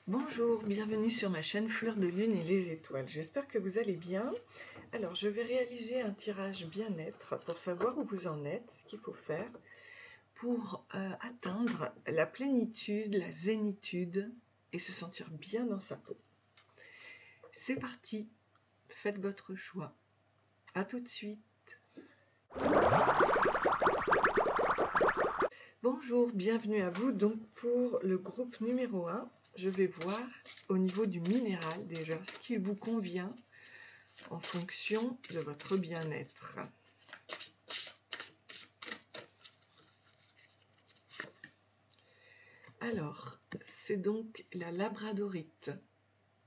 Bonjour, bienvenue sur ma chaîne Fleur de Lune et les étoiles. J'espère que vous allez bien. Alors, je vais réaliser un tirage bien-être pour savoir où vous en êtes, ce qu'il faut faire pour atteindre la plénitude, la zénitude et se sentir bien dans sa peau. C'est parti, faites votre choix. À tout de suite. Bonjour, bienvenue à vous. Donc pour le groupe numéro 1, je vais voir au niveau du minéral déjà ce qui vous convient en fonction de votre bien-être. Alors, c'est donc la labradorite.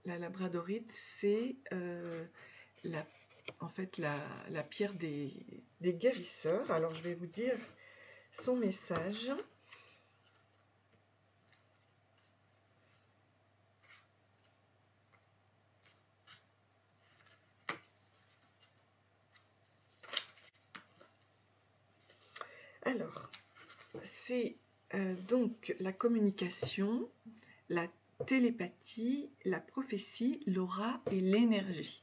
La labradorite, c'est en fait la pierre des guérisseurs. Alors, je vais vous dire son message. Alors, c'est donc la communication, la télépathie, la prophétie, l'aura et l'énergie.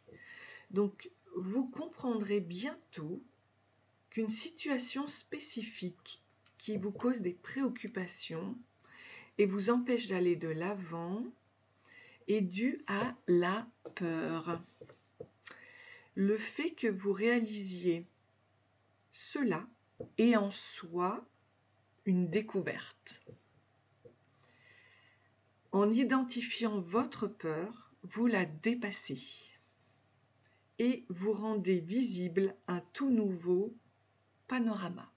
Donc, vous comprendrez bientôt qu'une situation spécifique qui vous cause des préoccupations et vous empêche d'aller de l'avant est due à la peur. Le fait que vous réalisiez cela est en soi une découverte. En identifiant votre peur, vous la dépassez et vous rendez visible un tout nouveau panorama.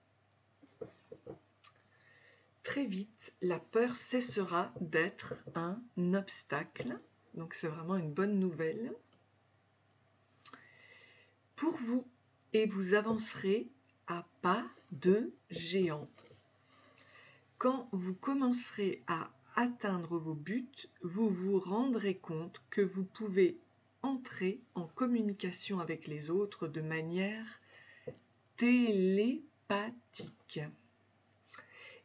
Très vite, la peur cessera d'être un obstacle, donc c'est vraiment une bonne nouvelle pour vous, et vous avancerez à pas de géant. Quand vous commencerez à atteindre vos buts, vous vous rendrez compte que vous pouvez entrer en communication avec les autres de manière télépathique.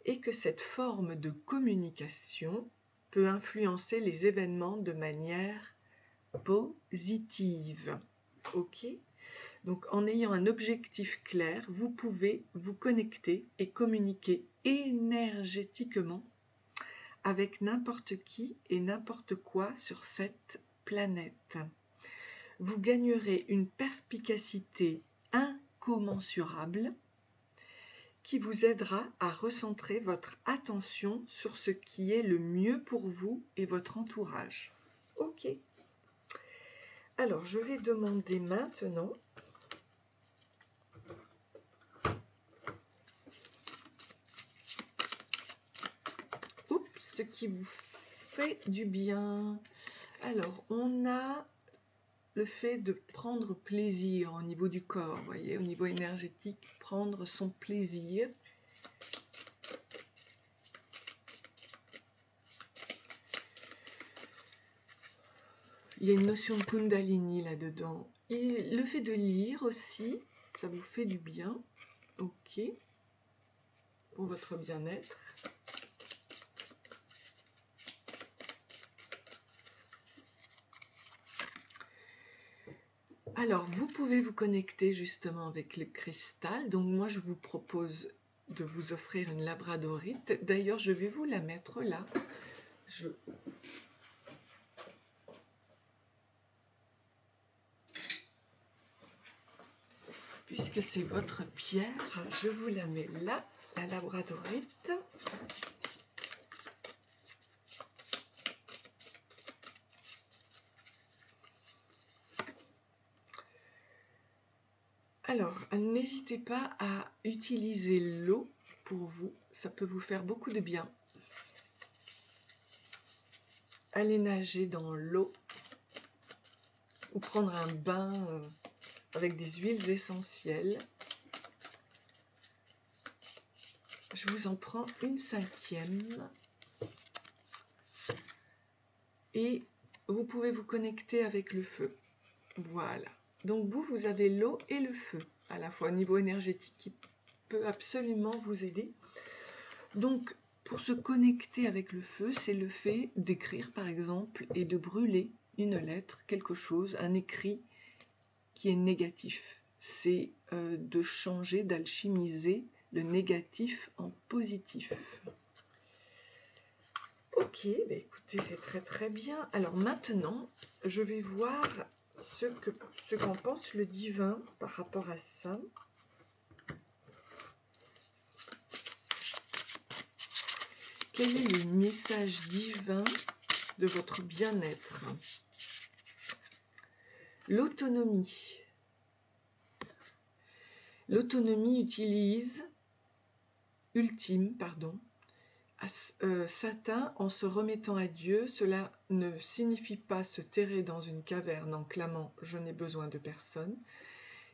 Et que cette forme de communication peut influencer les événements de manière positive. Ok ? Donc en ayant un objectif clair, vous pouvez vous connecter et communiquer énergétiquement avec n'importe qui et n'importe quoi sur cette planète. Vous gagnerez une perspicacité incommensurable qui vous aidera à recentrer votre attention sur ce qui est le mieux pour vous et votre entourage. Ok. Alors, je vais demander maintenant ce qui vous fait du bien. Alors, on a le fait de prendre plaisir au niveau du corps, vous voyez, au niveau énergétique, prendre son plaisir. Il y a une notion de Kundalini là-dedans. Et le fait de lire aussi, ça vous fait du bien. Ok. Pour votre bien-être. Alors, vous pouvez vous connecter justement avec le cristal. Donc, moi, je vous propose de vous offrir une labradorite. D'ailleurs, je vais vous la mettre là. Puisque c'est votre pierre, je vous la mets là, la labradorite. Alors, n'hésitez pas à utiliser l'eau pour vous, ça peut vous faire beaucoup de bien. Allez nager dans l'eau ou prendre un bain avec des huiles essentielles. Je vous en prends une 5e. Et vous pouvez vous connecter avec le feu. Voilà. Donc vous avez l'eau et le feu, à la fois au niveau énergétique, qui peut absolument vous aider. Donc, pour se connecter avec le feu, c'est le fait d'écrire par exemple et de brûler une lettre, quelque chose, un écrit qui est négatif. C'est de changer, d'alchimiser le négatif en positif. Ok, bah écoutez, c'est très très bien. Alors maintenant, je vais voir ce qu'en pense le divin par rapport à ça. Quel est le message divin de votre bien-être? L'autonomie. L'autonomie ultime, Satan, en se remettant à Dieu, cela ne signifie pas se terrer dans une caverne en clamant « je n'ai besoin de personne »,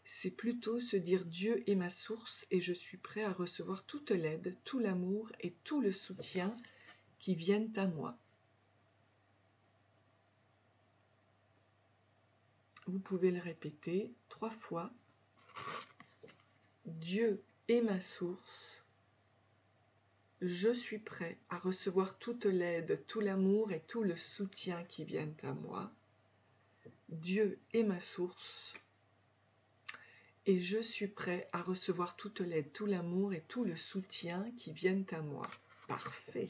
c'est plutôt se dire « Dieu est ma source et je suis prêt à recevoir toute l'aide, tout l'amour et tout le soutien qui viennent à moi ». Vous pouvez le répéter 3 fois. Dieu est ma source. Je suis prêt à recevoir toute l'aide, tout l'amour et tout le soutien qui viennent à moi. Dieu est ma source. Et je suis prêt à recevoir toute l'aide, tout l'amour et tout le soutien qui viennent à moi. Parfait.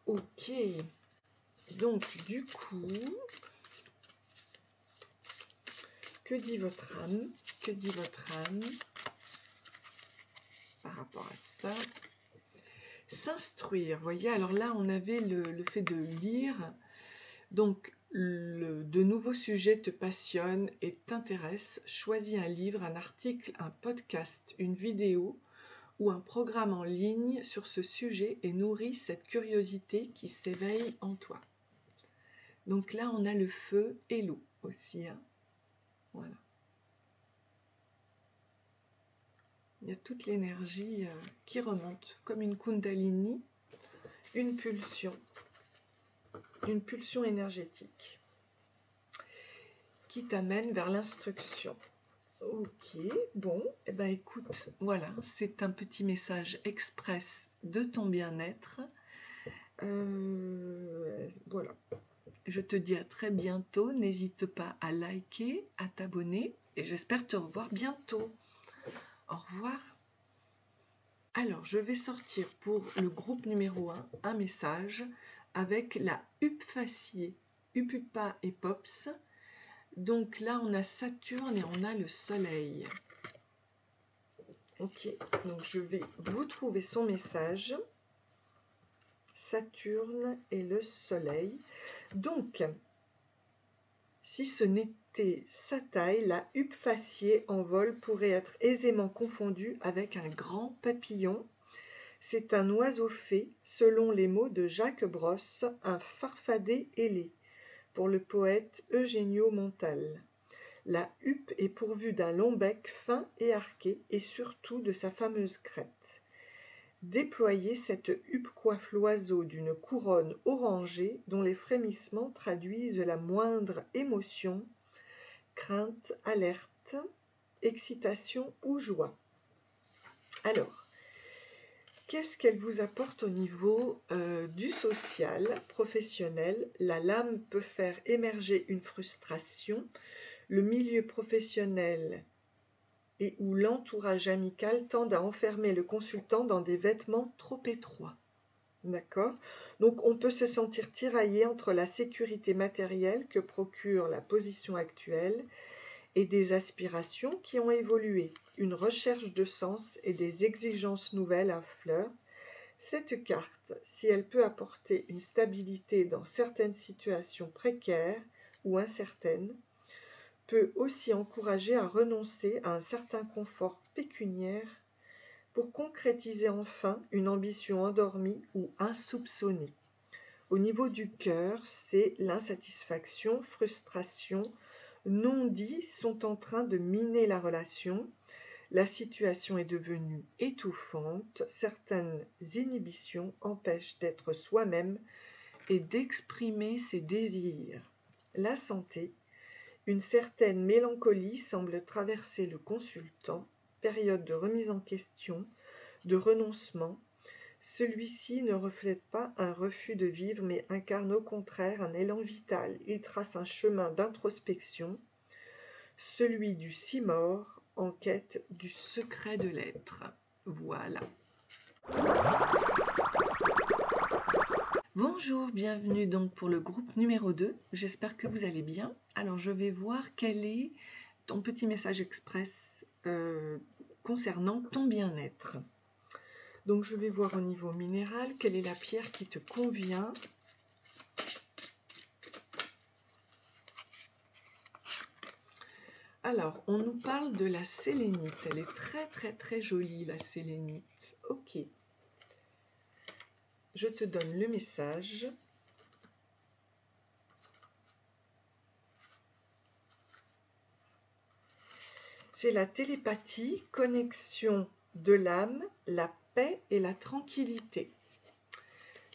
Ok. Donc, du coup, que dit votre âme? Que dit votre âme par rapport à ça? S'instruire, voyez, alors là, on avait le fait de lire. Donc, de nouveaux sujets te passionnent et t'intéressent. Choisis un livre, un article, un podcast, une vidéo ou un programme en ligne sur ce sujet et nourris cette curiosité qui s'éveille en toi. Donc là, on a le feu et l'eau aussi. Hein. Voilà. Il y a toute l'énergie qui remonte, comme une kundalini, une pulsion énergétique qui t'amène vers l'instruction. Ok, bon, eh ben écoute, voilà, c'est un petit message express de ton bien-être. Voilà. Je te dis à très bientôt. N'hésite pas à liker, à t'abonner et j'espère te revoir bientôt. Au revoir. Alors, je vais sortir pour le groupe numéro 1 un message avec la huppe faciée, Upupa et Pops. Donc là, on a Saturne et on a le Soleil. Ok, donc je vais vous trouver son message. Saturne et le Soleil. Donc, si ce n'était sa taille, la huppe faciée en vol pourrait être aisément confondue avec un grand papillon. C'est un oiseau fée, selon les mots de Jacques Brosse, un farfadet ailé, pour le poète Eugenio Montal. La huppe est pourvue d'un long bec fin et arqué, et surtout de sa fameuse crête. Déployée, cette huppe coiffe l'oiseau d'une couronne orangée dont les frémissements traduisent la moindre émotion, crainte, alerte, excitation ou joie. Alors, qu'est-ce qu'elle vous apporte au niveau du social, professionnel? La lame peut faire émerger une frustration. Le milieu professionnel et où l'entourage amical tendent à enfermer le consultant dans des vêtements trop étroits. D'accord? Donc on peut se sentir tiraillé entre la sécurité matérielle que procure la position actuelle et des aspirations qui ont évolué, une recherche de sens et des exigences nouvelles à fleur. Cette carte, si elle peut apporter une stabilité dans certaines situations précaires ou incertaines, peut aussi encourager à renoncer à un certain confort pécuniaire pour concrétiser enfin une ambition endormie ou insoupçonnée. Au niveau du cœur, c'est l'insatisfaction, frustration, non-dits sont en train de miner la relation. La situation est devenue étouffante, certaines inhibitions empêchent d'être soi-même et d'exprimer ses désirs. La santé, une certaine mélancolie semble traverser le consultant. période de remise en question, de renoncement. Celui-ci ne reflète pas un refus de vivre, mais incarne au contraire un élan vital. Il trace un chemin d'introspection, celui du Simor, en quête du secret de l'être. Voilà. Bonjour, bienvenue donc pour le groupe numéro 2. J'espère que vous allez bien. Alors je vais voir quel est ton petit message express concernant ton bien-être. Donc je vais voir au niveau minéral, quelle est la pierre qui te convient. Alors, on nous parle de la sélénite. Elle est très jolie, la sélénite. Ok. Je te donne le message. C'est la télépathie, connexion de l'âme, la paix et la tranquillité.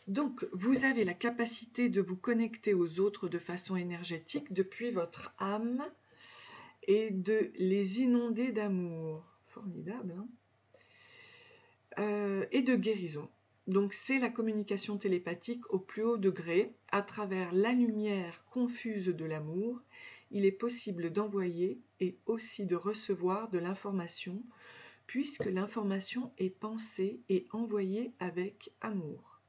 Donc, vous avez la capacité de vous connecter aux autres de façon énergétique depuis votre âme et de les inonder d'amour. Formidable, hein? Et de guérison. Donc, c'est la communication télépathique au plus haut degré. À travers la lumière confuse de l'amour, il est possible d'envoyer et aussi de recevoir de l'information, puisque l'information est pensée et envoyée avec amour.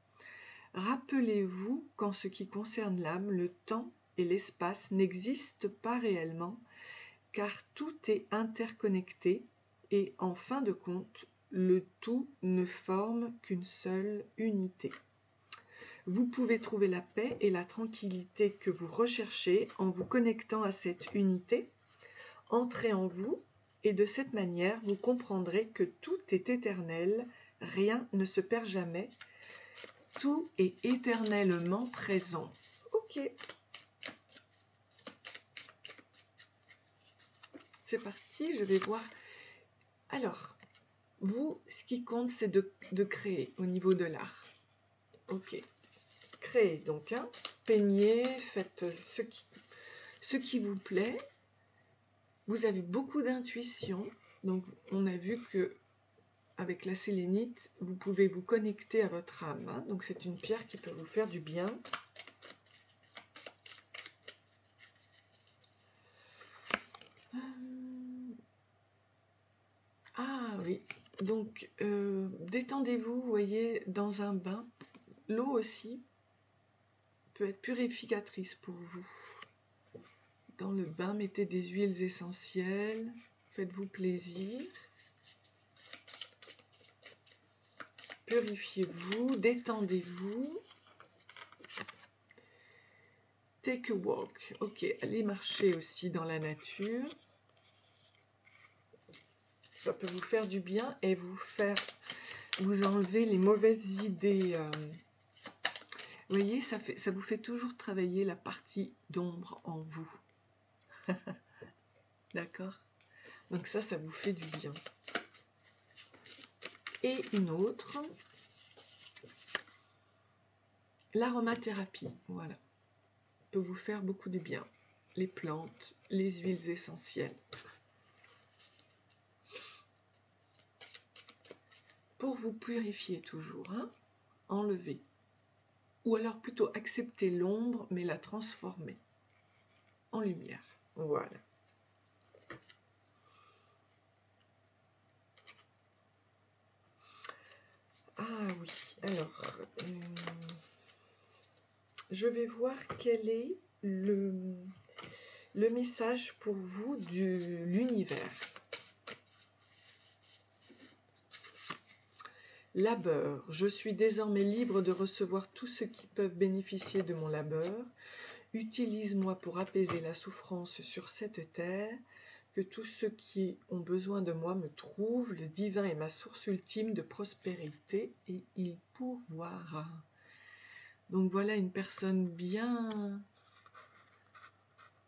Rappelez-vous qu'en ce qui concerne l'âme, le temps et l'espace n'existent pas réellement, car tout est interconnecté et en fin de compte, le tout ne forme qu'une seule unité. Vous pouvez trouver la paix et la tranquillité que vous recherchez en vous connectant à cette unité. Entrez en vous et de cette manière, vous comprendrez que tout est éternel, rien ne se perd jamais. Tout est éternellement présent. Ok. C'est parti, je vais voir. Alors, vous, ce qui compte, c'est de créer au niveau de l'art. Ok. Créez donc, hein. Peignez, faites ce qui vous plaît. Vous avez beaucoup d'intuition. Donc, on a vu que avec la sélénite, vous pouvez vous connecter à votre âme. Hein. Donc, c'est une pierre qui peut vous faire du bien. Ah oui, donc détendez-vous, vous voyez, dans un bain. L'eau aussi peut être purificatrice pour vous. Dans le bain, mettez des huiles essentielles, faites-vous plaisir. Purifiez-vous, détendez-vous. Take a walk. Ok, allez marcher aussi dans la nature. Ça peut vous faire du bien et vous enlever les mauvaises idées. Vous voyez, ça vous fait toujours travailler la partie d'ombre en vous. D'accord? Donc ça vous fait du bien. Et une autre, l'aromathérapie, voilà, peut vous faire beaucoup de bien. Les plantes, les huiles essentielles. Pour vous purifier toujours, hein, enlever. Ou alors plutôt accepter l'ombre, mais la transformer en lumière. Voilà. Ah oui, alors, je vais voir quel est le message pour vous de l'univers. Labeur. Je suis désormais libre de recevoir tous ceux qui peuvent bénéficier de mon labeur. Utilise-moi pour apaiser la souffrance sur cette terre. Que tous ceux qui ont besoin de moi me trouvent. Le divin est ma source ultime de prospérité et il pourvoira. Donc voilà une personne bien,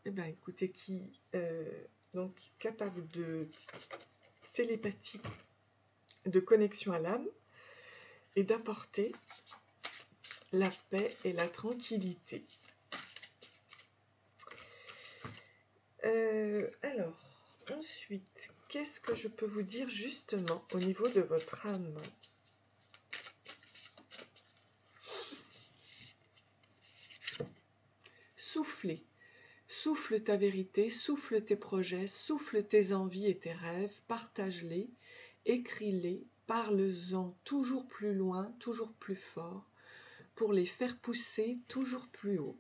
écoutez, qui donc capable de télépathie, de connexion à l'âme et d'apporter la paix et la tranquillité. Alors, ensuite, Ensuite, qu'est-ce que je peux vous dire justement au niveau de votre âme? Soufflez. Souffle ta vérité, souffle tes projets, souffle tes envies et tes rêves, partage-les, écris-les, parle-en toujours plus loin, toujours plus fort, pour les faire pousser toujours plus haut.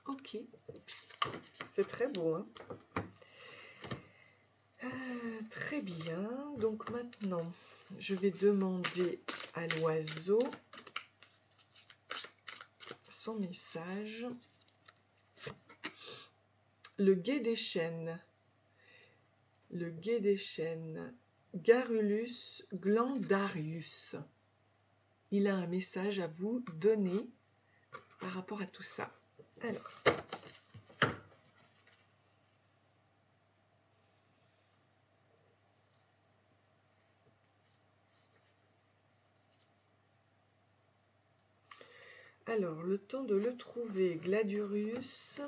Ok, c'est très beau, hein? Très bien, donc maintenant, je vais demander à l'oiseau son message. Le guet des chênes. Le guet des chênes. Garrulus glandarius. Il a un message à vous donner par rapport à tout ça. Alors, le temps de le trouver, Gladurius.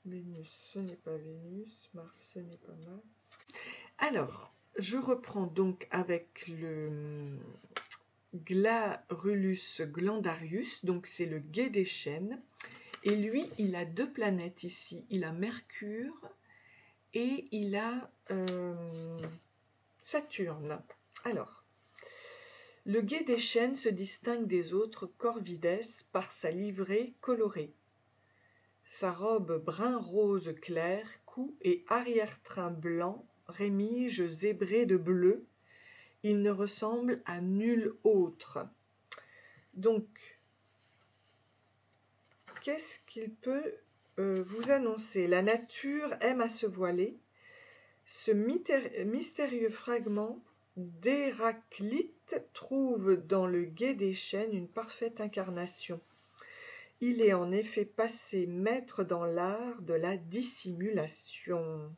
Vénus, ce n'est pas Vénus. Mars, ce n'est pas Mars. Alors, je reprends donc avec le Glarulus glandarius, donc c'est le guet des chênes. Et lui, il a deux planètes ici. Il a Mercure et il a Saturne. Alors, le guet des chênes se distingue des autres corvides par sa livrée colorée. Sa robe brun-rose clair, cou et arrière-train blanc, rémige zébré de bleu. Il ne ressemble à nul autre. Donc, qu'est-ce qu'il peut vous annoncer? La nature aime à se voiler. Ce mystérieux fragment d'Héraclite trouve dans le guet des chênes une parfaite incarnation. Il est en effet passé maître dans l'art de la dissimulation.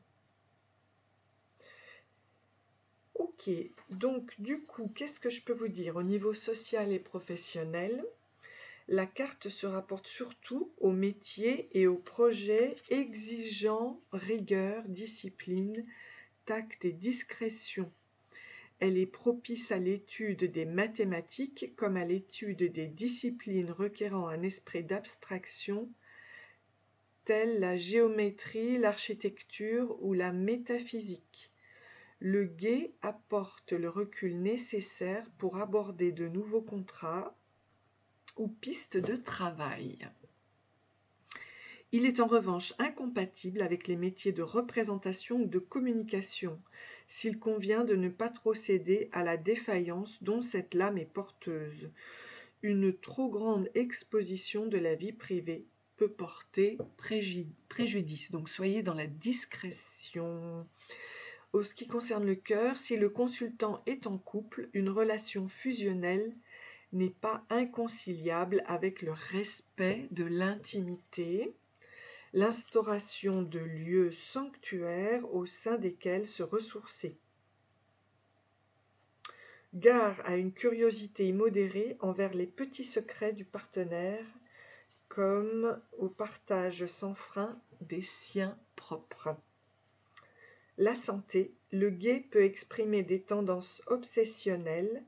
Ok, donc du coup, qu'est-ce que je peux vous dire au niveau social et professionnel? La carte se rapporte surtout aux métiers et aux projets exigeant rigueur, discipline, tact et discrétion. Elle est propice à l'étude des mathématiques comme à l'étude des disciplines requérant un esprit d'abstraction telles la géométrie, l'architecture ou la métaphysique. Le guet apporte le recul nécessaire pour aborder de nouveaux contrats ou pistes de travail. Il est en revanche incompatible avec les métiers de représentation ou de communication, s'il convient de ne pas trop céder à la défaillance dont cette lame est porteuse. Une trop grande exposition de la vie privée peut porter préjudice, donc soyez dans la discrétion. En ce qui concerne le cœur, si le consultant est en couple, une relation fusionnelle n'est pas inconciliable avec le respect de l'intimité, l'instauration de lieux sanctuaires au sein desquels se ressourcer. Gare à une curiosité immodérée envers les petits secrets du partenaire, comme au partage sans frein des siens propres. La santé, le guet peut exprimer des tendances obsessionnelles.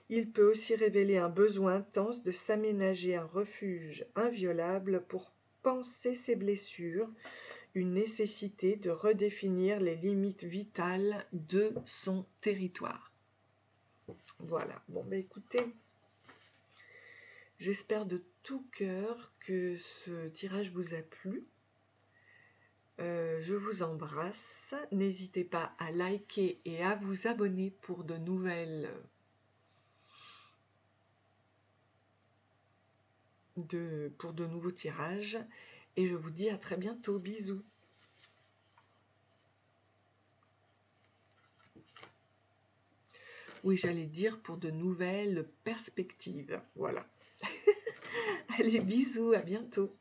Il peut aussi révéler un besoin intense de s'aménager un refuge inviolable pour panser ses blessures, une nécessité de redéfinir les limites vitales de son territoire. Voilà, bon ben écoutez, j'espère de tout cœur que ce tirage vous a plu. Je vous embrasse, n'hésitez pas à liker et à vous abonner pour de nouvelles pour de nouveaux tirages et je vous dis à très bientôt, bisous. Oui, j'allais dire pour de nouvelles perspectives, voilà. Allez, bisous, à bientôt.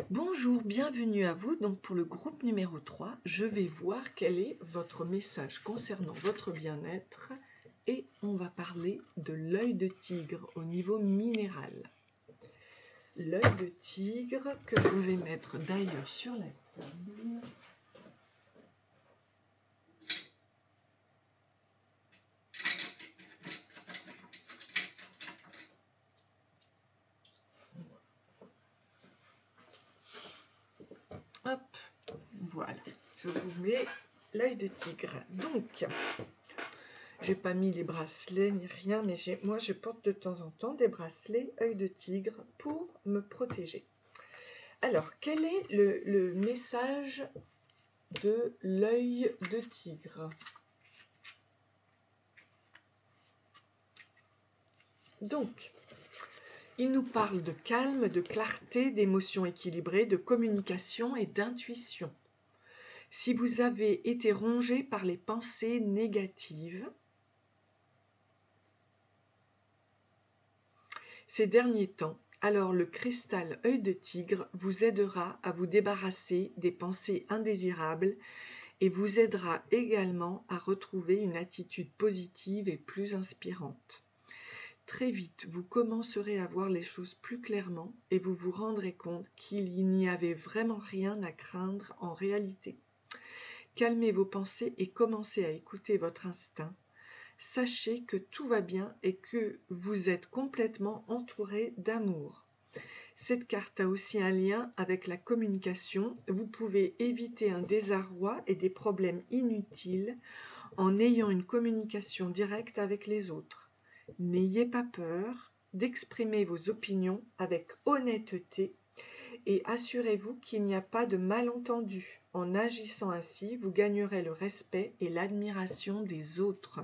Bonjour. Bonjour, bienvenue à vous. Donc pour le groupe numéro 3, je vais voir quel est votre message concernant votre bien-être et on va parler de l'œil de tigre au niveau minéral. L'œil de tigre que je vais mettre d'ailleurs sur la table. Hop, voilà, je vous mets l'œil de tigre. Donc, j'ai pas mis les bracelets ni rien, mais moi je porte de temps en temps des bracelets œil de tigre pour me protéger. Alors, quel est le message de l'œil de tigre? Donc, il nous parle de calme, de clarté, d'émotions équilibrées, de communication et d'intuition. Si vous avez été rongé par les pensées négatives, ces derniers temps, alors le cristal œil de tigre vous aidera à vous débarrasser des pensées indésirables et vous aidera également à retrouver une attitude positive et plus inspirante. Très vite, vous commencerez à voir les choses plus clairement et vous vous rendrez compte qu'il n'y avait vraiment rien à craindre en réalité. Calmez vos pensées et commencez à écouter votre instinct. Sachez que tout va bien et que vous êtes complètement entouré d'amour. Cette carte a aussi un lien avec la communication. Vous pouvez éviter un désarroi et des problèmes inutiles en ayant une communication directe avec les autres. N'ayez pas peur d'exprimer vos opinions avec honnêteté et assurez-vous qu'il n'y a pas de malentendu. En agissant ainsi, vous gagnerez le respect et l'admiration des autres.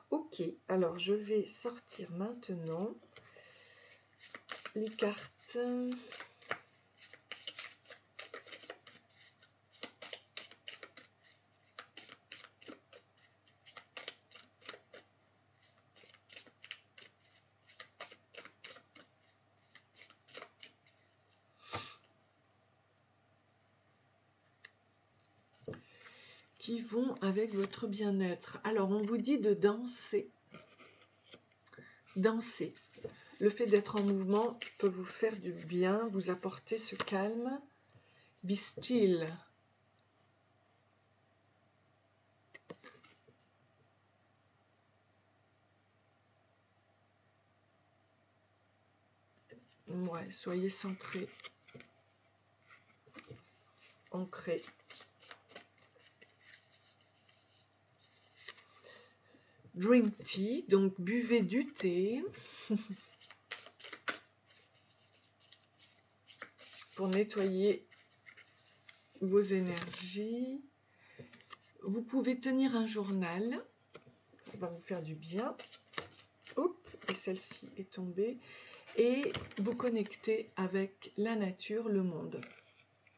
Ok, alors je vais sortir maintenant les cartes. Qui vont avec votre bien-être. Alors, on vous dit de danser. Danser. Le fait d'être en mouvement peut vous faire du bien, vous apporter ce calme. Be still. Ouais, soyez centré, ancré. Drink tea, donc buvez du thé pour nettoyer vos énergies. Vous pouvez tenir un journal, ça va vous faire du bien. Hop, et celle-ci est tombée. Et vous connecter avec la nature, le monde,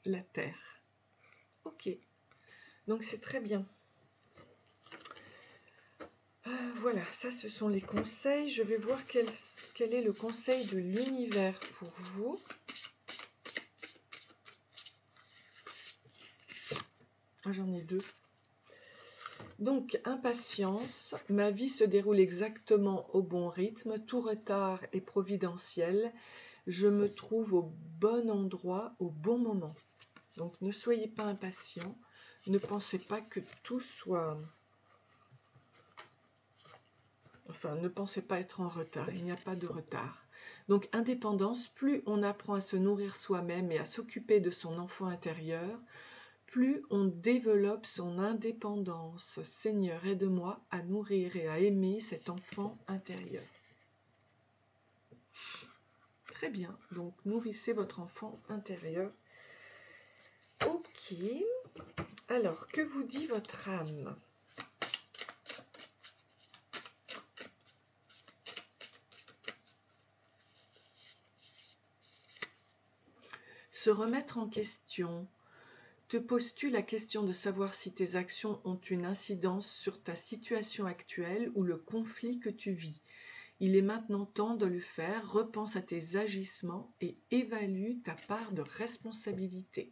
la terre. Ok, donc c'est très bien. Voilà, ça ce sont les conseils. Je vais voir quel est le conseil de l'univers pour vous. J'en ai deux. Donc, impatience, ma vie se déroule exactement au bon rythme, tout retard est providentiel, je me trouve au bon endroit, au bon moment. Donc, ne soyez pas impatient, ne pensez pas que tout soit... Enfin, ne pensez pas être en retard, il n'y a pas de retard. Donc, indépendance, plus on apprend à se nourrir soi-même et à s'occuper de son enfant intérieur, plus on développe son indépendance. Seigneur, aide-moi à nourrir et à aimer cet enfant intérieur. Très bien, donc nourrissez votre enfant intérieur. Ok, alors que vous dit votre âme ? Se remettre en question. Te poses-tu la question de savoir si tes actions ont une incidence sur ta situation actuelle ou le conflit que tu vis? Il est maintenant temps de le faire. Repense à tes agissements et évalue ta part de responsabilité.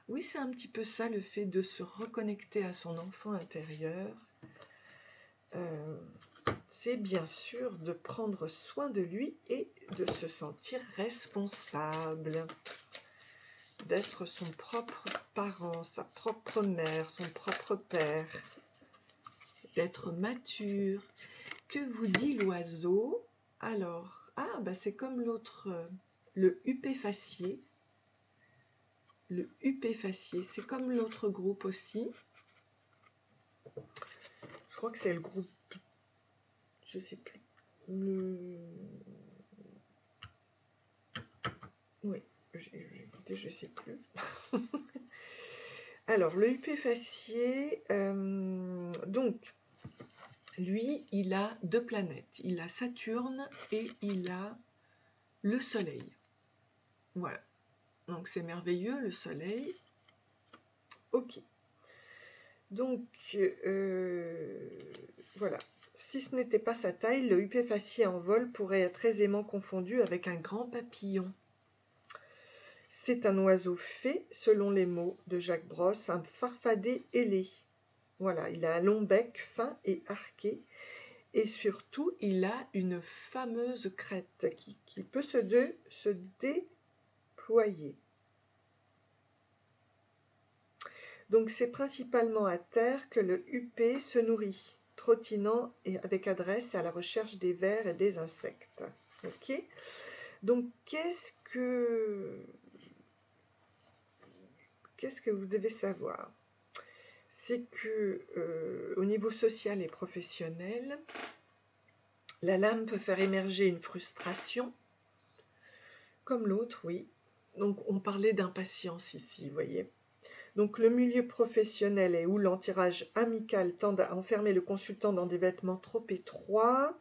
Oui, c'est un petit peu ça, le fait de se reconnecter à son enfant intérieur. C'est bien sûr de prendre soin de lui et de se sentir responsable, d'être son propre parent, sa propre mère, son propre père, d'être mature. Que vous dit l'oiseau? Alors, c'est comme l'autre, le hupéfacier. Le hupéfacier, c'est comme l'autre groupe aussi. Je crois que c'est le groupe, je sais plus. Oui, je sais plus. Alors, le hupéfacier, donc, lui, il a 2 planètes. Il a Saturne et il a le Soleil. Voilà. Donc, c'est merveilleux, le Soleil. Ok. Donc, voilà. Si ce n'était pas sa taille, le hupéfacier en vol pourrait être aisément confondu avec un grand papillon. C'est un oiseau fée, selon les mots de Jacques Brosse, un farfadet ailé. Voilà, il a un long bec fin et arqué, et surtout, il a une fameuse crête qui peut se déployer. Donc, c'est principalement à terre que le huppé se nourrit, trottinant et avec adresse à la recherche des vers et des insectes. Ok. Donc, qu'est-ce que vous devez savoir? C'est que au niveau social et professionnel, la lame peut faire émerger une frustration, comme l'autre, oui. Donc, on parlait d'impatience ici, vous voyez. Donc, le milieu professionnel et où l'entourage amical tend à enfermer le consultant dans des vêtements trop étroits,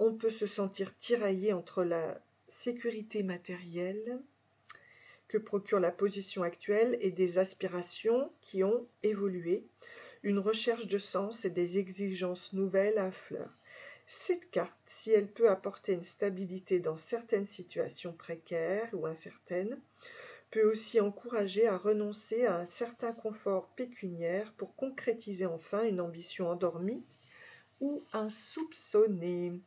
on peut se sentir tiraillé entre la sécurité matérielle que procure la position actuelle et des aspirations qui ont évolué, une recherche de sens et des exigences nouvelles à fleur. Cette carte, si elle peut apporter une stabilité dans certaines situations précaires ou incertaines, peut aussi encourager à renoncer à un certain confort pécuniaire pour concrétiser enfin une ambition endormie ou insoupçonnée.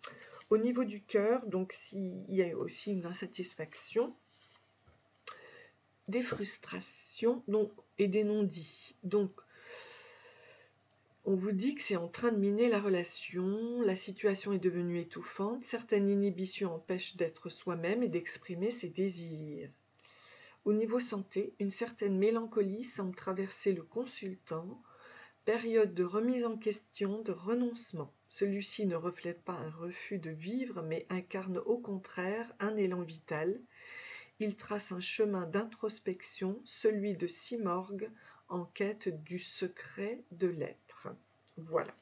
Au niveau du cœur, donc s'il y a aussi une insatisfaction, des frustrations et des non-dits. Donc, on vous dit que c'est en train de miner la relation, la situation est devenue étouffante, certaines inhibitions empêchent d'être soi-même et d'exprimer ses désirs. Au niveau santé, une certaine mélancolie semble traverser le consultant, période de remise en question, de renoncement. Celui-ci ne reflète pas un refus de vivre, mais incarne au contraire un élan vital. Il trace un chemin d'introspection, celui de Simorgue, en quête du secret de l'être. Voilà.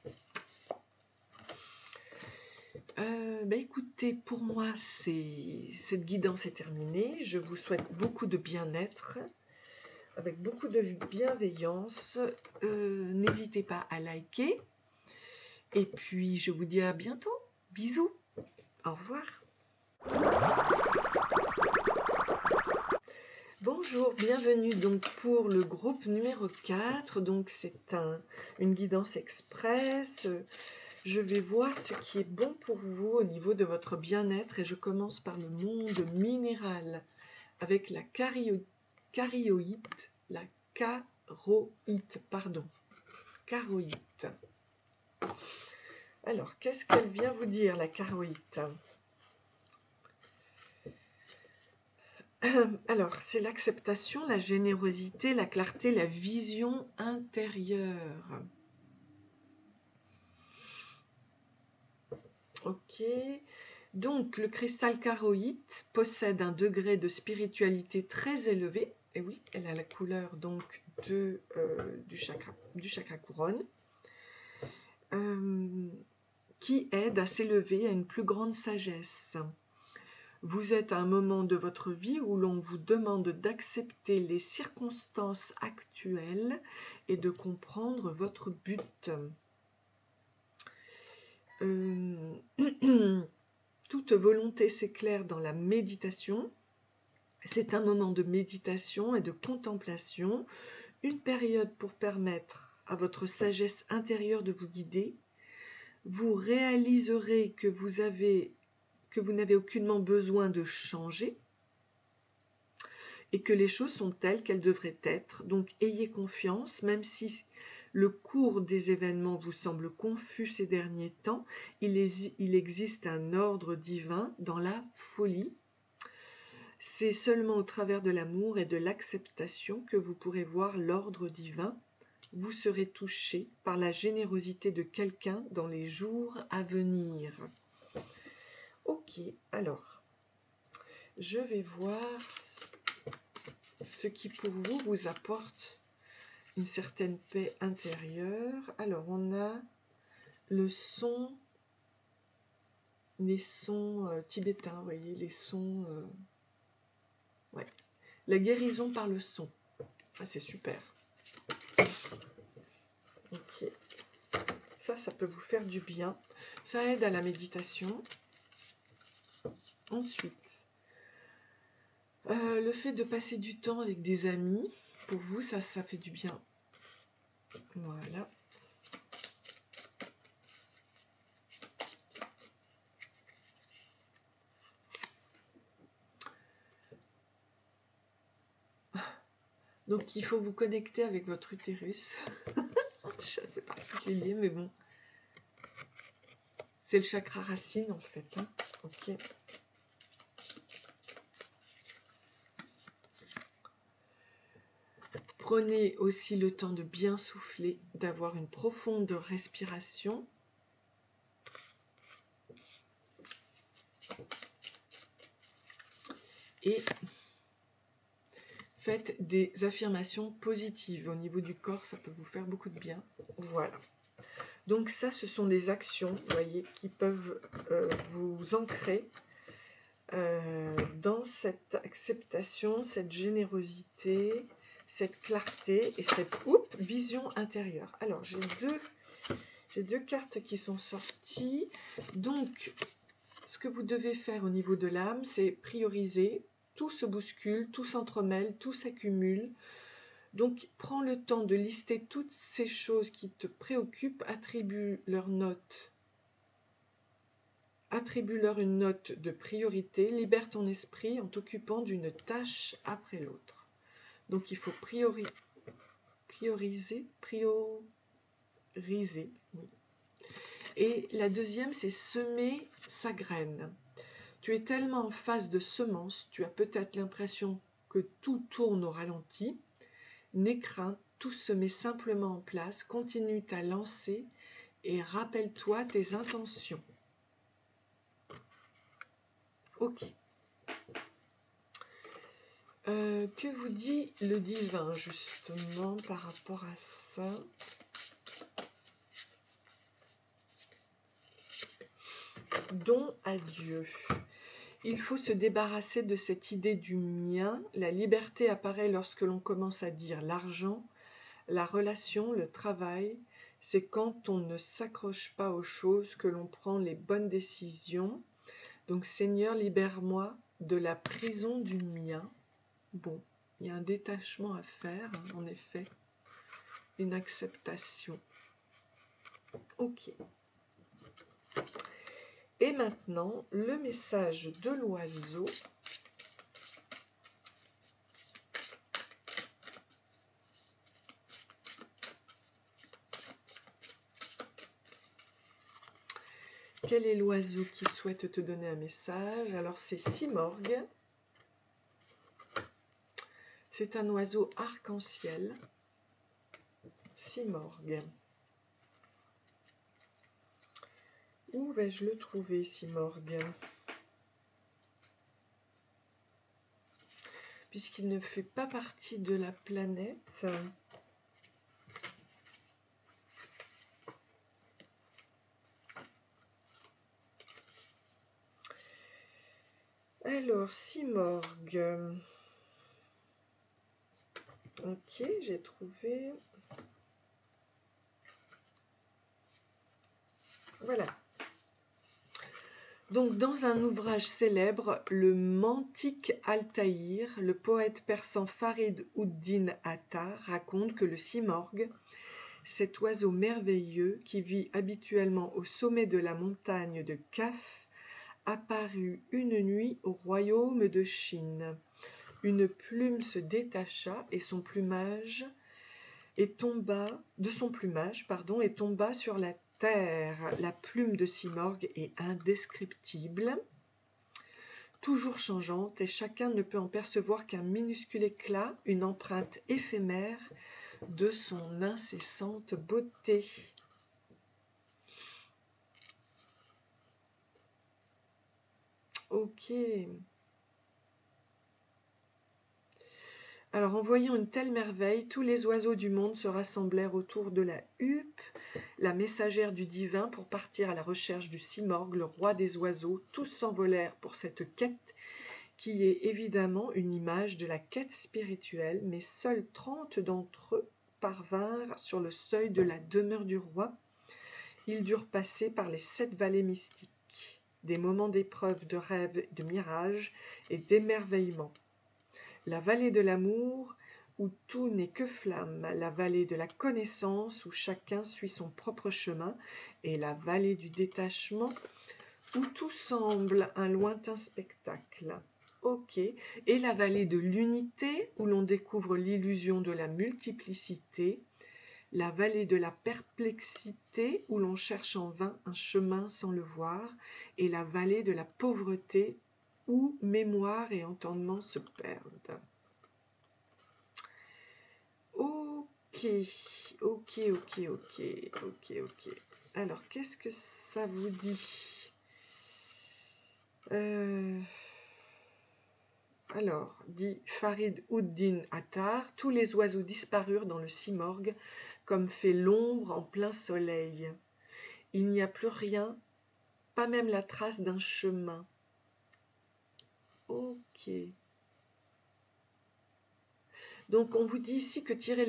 Écoutez, pour moi, cette guidance est terminée. Je vous souhaite beaucoup de bien-être, avec beaucoup de bienveillance. N'hésitez pas à liker. Et puis, je vous dis à bientôt. Bisous. Au revoir. Bonjour, bienvenue donc pour le groupe numéro 4. Donc, c'est une guidance express. Je vais voir ce qui est bon pour vous au niveau de votre bien-être et je commence par le monde minéral avec la charoïte. Alors, qu'est-ce qu'elle vient vous dire, la charoïte? Alors, c'est l'acceptation, la générosité, la clarté, la vision intérieure. Ok. Donc, le cristal charoïte possède un degré de spiritualité très élevé. Et oui, elle a la couleur donc du chakra couronne, qui aide à s'élever à une plus grande sagesse. Vous êtes à un moment de votre vie où l'on vous demande d'accepter les circonstances actuelles et de comprendre votre but. toute volonté s'éclaire dans la méditation. C'est un moment de méditation et de contemplation, une période pour permettre à votre sagesse intérieure de vous guider. Vous réaliserez que vous n'avez aucunement besoin de changer et que les choses sont telles qu'elles devraient être. Donc ayez confiance, même si le cours des événements vous semble confus ces derniers temps, il existe un ordre divin dans la folie. C'est seulement au travers de l'amour et de l'acceptation que vous pourrez voir l'ordre divin. Vous serez touché par la générosité de quelqu'un dans les jours à venir. Ok, alors, je vais voir ce qui pour vous vous apporte une certaine paix intérieure. Alors, on a le son, les sons tibétains, vous voyez, les sons... ouais. La guérison par le son. Ah, c'est super. Ok. Ça peut vous faire du bien. Ça aide à la méditation. Ensuite, le fait de passer du temps avec des amis, pour vous, ça fait du bien. Voilà. Donc, il faut vous connecter avec votre utérus. C'est particulier, mais bon. C'est le chakra racine, en fait. Hein. Ok. Prenez aussi le temps de bien souffler, d'avoir une profonde respiration. Et faites des affirmations positives. Au niveau du corps, ça peut vous faire beaucoup de bien. Voilà. Donc ça, ce sont des actions, vous voyez, qui peuvent vous ancrer dans cette acceptation, cette générosité, cette clarté et cette vision intérieure. Alors, j'ai deux cartes qui sont sorties. Donc, ce que vous devez faire au niveau de l'âme, c'est prioriser. Tout se bouscule, tout s'entremêle, tout s'accumule. Donc, prends le temps de lister toutes ces choses qui te préoccupent, attribue-leur une note de priorité, libère ton esprit en t'occupant d'une tâche après l'autre. Donc, il faut prioriser, oui. Et la deuxième, c'est semer sa graine. Tu es tellement en phase de semence, tu as peut-être l'impression que tout tourne au ralenti. N'aie crainte, tout se met simplement en place, continue ta lancée et rappelle-toi tes intentions. Ok. Que vous dit le divin justement par rapport à ça? Don à Dieu. Il faut se débarrasser de cette idée du mien. La liberté apparaît lorsque l'on commence à dire l'argent, la relation, le travail. C'est quand on ne s'accroche pas aux choses que l'on prend les bonnes décisions. Donc Seigneur, libère-moi de la prison du mien. Bon, il y a un détachement à faire, hein, en effet. Une acceptation. Ok. Et maintenant, le message de l'oiseau. Quel est l'oiseau qui souhaite te donner un message? Alors c'est Simorgue. C'est un oiseau arc-en-ciel. Simorgue. Où vais-je le trouver, Simorgue? Puisqu'il ne fait pas partie de la planète. Alors, Simorgue. Ok, j'ai trouvé. Voilà. Donc, dans un ouvrage célèbre, le Mantiq Altaïr, le poète persan Farid ud-Din Attar raconte que le simorgue, cet oiseau merveilleux qui vit habituellement au sommet de la montagne de Kaf, apparut une nuit au royaume de Chine. Une plume se détacha et son plumage et tomba sur la terre. La plume de Simorgue est indescriptible, toujours changeante, et chacun ne peut en percevoir qu'un minuscule éclat, une empreinte éphémère de son incessante beauté. Ok. Alors, en voyant une telle merveille, tous les oiseaux du monde se rassemblèrent autour de la huppe, la messagère du divin, pour partir à la recherche du simorgue, le roi des oiseaux. Tous s'envolèrent pour cette quête, qui est évidemment une image de la quête spirituelle, mais seuls 30 d'entre eux parvinrent sur le seuil de la demeure du roi. Ils durent passer par les 7 vallées mystiques, des moments d'épreuve, de rêve, de mirage et d'émerveillement. La vallée de l'amour, où tout n'est que flamme, la vallée de la connaissance, où chacun suit son propre chemin, et la vallée du détachement, où tout semble un lointain spectacle. Ok. Et la vallée de l'unité, où l'on découvre l'illusion de la multiplicité, la vallée de la perplexité, où l'on cherche en vain un chemin sans le voir, et la vallée de la pauvreté, où mémoire et entendement se perdent. Ok. Alors, qu'est-ce que ça vous dit? Alors, dit Farid ud-Din Attar, tous les oiseaux disparurent dans le simorgue, comme fait l'ombre en plein soleil. Il n'y a plus rien, pas même la trace d'un chemin. Ok. Donc, on vous dit ici que tirer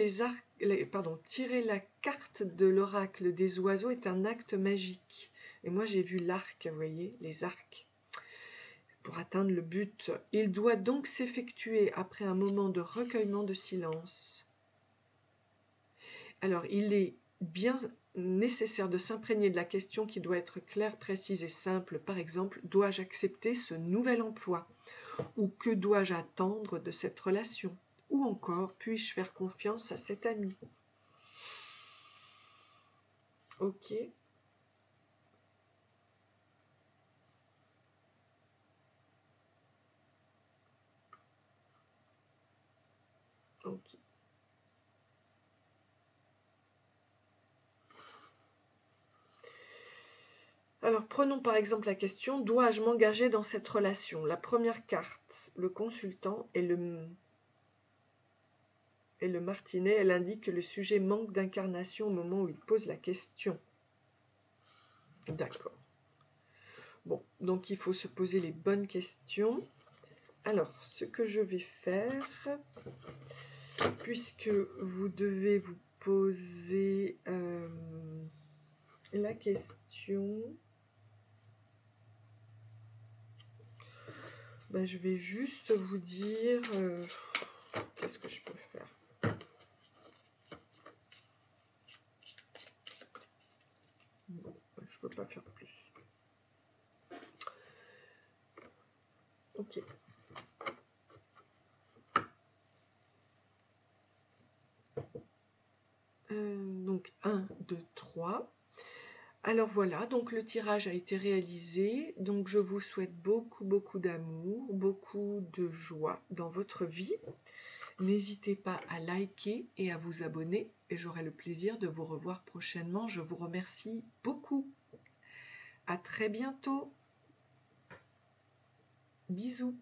la carte de l'oracle des oiseaux est un acte magique. Et moi, j'ai vu l'arc, vous voyez, les arcs, pour atteindre le but. Il doit donc s'effectuer après un moment de recueillement de silence. Alors, il est bien nécessaire de s'imprégner de la question qui doit être claire, précise et simple. Par exemple, dois-je accepter ce nouvel emploi? Ou que dois-je attendre de cette relation? Ou encore, puis-je faire confiance à cet ami? Ok. Ok. Alors, prenons par exemple la question, dois-je m'engager dans cette relation? La première carte, le consultant, et le martinet, elle indique que le sujet manque d'incarnation au moment où il pose la question. D'accord. Bon, donc il faut se poser les bonnes questions. Alors, ce que je vais faire, puisque vous devez vous poser la question, ben, je vais juste vous dire qu'est-ce que je peux faire. Bon, je peux pas faire plus. Ok. Donc 1, 2, 3. Alors voilà, donc le tirage a été réalisé. Donc je vous souhaite beaucoup d'amour, beaucoup de joie dans votre vie. N'hésitez pas à liker et à vous abonner et j'aurai le plaisir de vous revoir prochainement. Je vous remercie beaucoup. À très bientôt. Bisous.